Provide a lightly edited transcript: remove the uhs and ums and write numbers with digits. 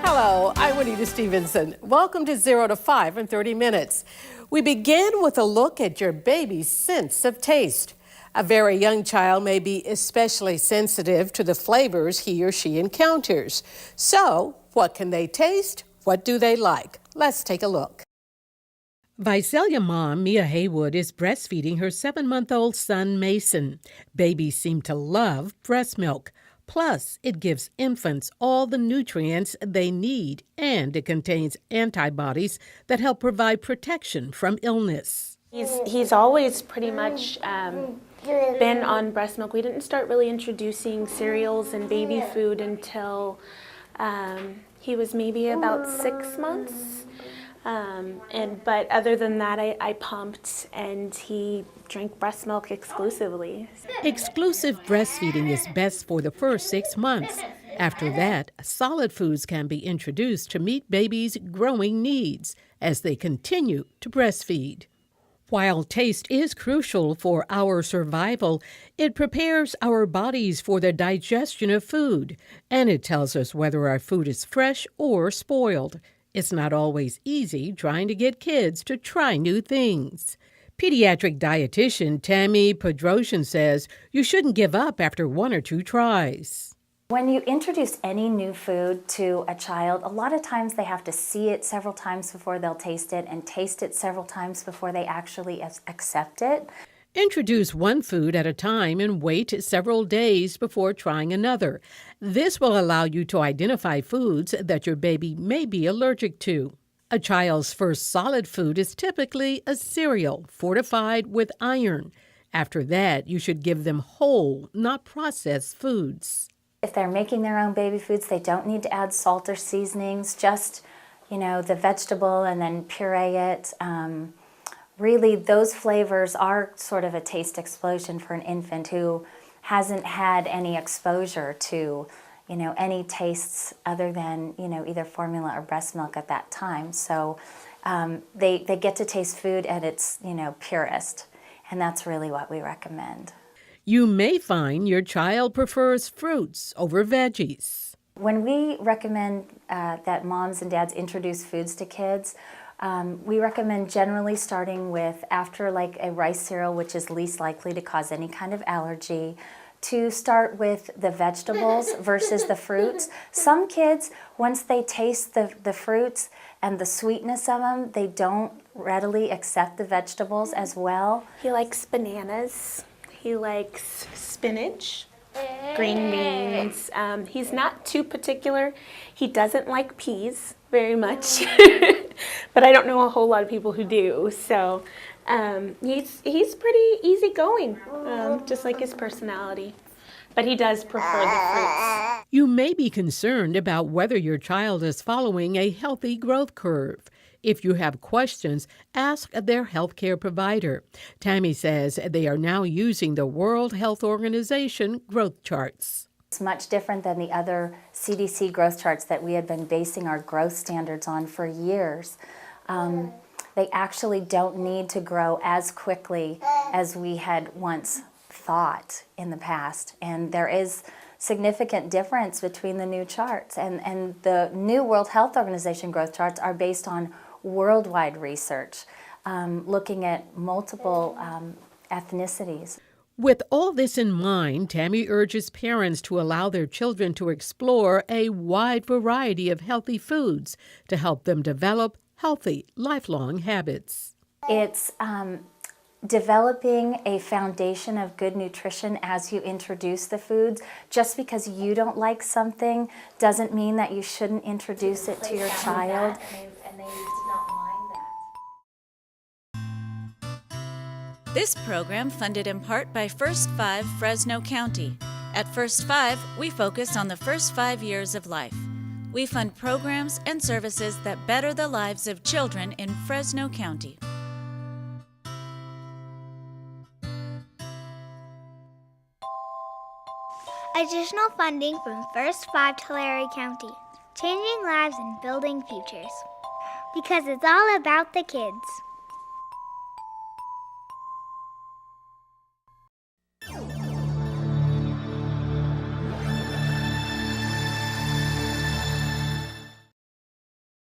Hello, I'm Juanita Stevenson. Welcome to 0 to 5 in 30 minutes. We begin with a look at your baby's sense of taste. A very young child may be especially sensitive to the flavors he or she encounters. So, what can they taste? What do they like? Let's take a look. Visalia mom Mia Haywood is breastfeeding her 7-month-old son Mason. Babies seem to love breast milk. Plus, it gives infants all the nutrients they need, and it contains antibodies that help provide protection from illness. He's always pretty much been on breast milk. We didn't start really introducing cereals and baby food until he was maybe about 6 months. But other than that, I pumped, and he drank breast milk exclusively. Exclusive breastfeeding is best for the first 6 months. After that, solid foods can be introduced to meet babies' growing needs as they continue to breastfeed. While taste is crucial for our survival, it prepares our bodies for the digestion of food, and it tells us whether our food is fresh or spoiled. It's not always easy trying to get kids to try new things. Pediatric dietitian Tammy Podrosian says you shouldn't give up after 1 or 2 tries. When you introduce any new food to a child, a lot of times they have to see it several times before they'll taste it, and taste it several times before they actually accept it. Introduce one food at a time and wait several days before trying another. This will allow you to identify foods that your baby may be allergic to. A child's first solid food is typically a cereal fortified with iron. After that, you should give them whole, not processed foods. If they're making their own baby foods, they don't need to add salt or seasonings, just, the vegetable and then puree it. Really, those flavors are sort of a taste explosion for an infant who hasn't had any exposure to, any tastes other than, either formula or breast milk at that time. So they get to taste food at its, purest, and that's really what we recommend. You may find your child prefers fruits over veggies. When we recommend that moms and dads introduce foods to kids, we recommend generally starting with, after like a rice cereal, which is least likely to cause any kind of allergy, to start with the vegetables versus the fruits. Some kids, once they taste the fruits and the sweetness of them, they don't readily accept the vegetables as well. He likes bananas. He likes spinach, green beans. He's not too particular. He doesn't like peas very much, but I don't know a whole lot of people who do. So he's pretty easygoing, just like his personality. But he does prefer the fruits. You may be concerned about whether your child is following a healthy growth curve. If you have questions, ask their healthcare provider. Tammy says they are now using the World Health Organization growth charts. It's much different than the other CDC growth charts that we had been basing our growth standards on for years. They actually don't need to grow as quickly as we had once thought in the past. And there is significant difference between the new charts. And the new World Health Organization growth charts are based on worldwide research, looking at multiple ethnicities. With all this in mind, Tammy urges parents to allow their children to explore a wide variety of healthy foods to help them develop healthy, lifelong habits. It's developing a foundation of good nutrition as you introduce the foods. Just because you don't like something doesn't mean that you shouldn't introduce it to your child. And they did not mind that. This program funded in part by First 5 Fresno County. At First 5, we focus on the first 5 years of life. We fund programs and services that better the lives of children in Fresno County. Additional funding from First 5 Tulare County. Changing lives and building futures. Because it's all about the kids.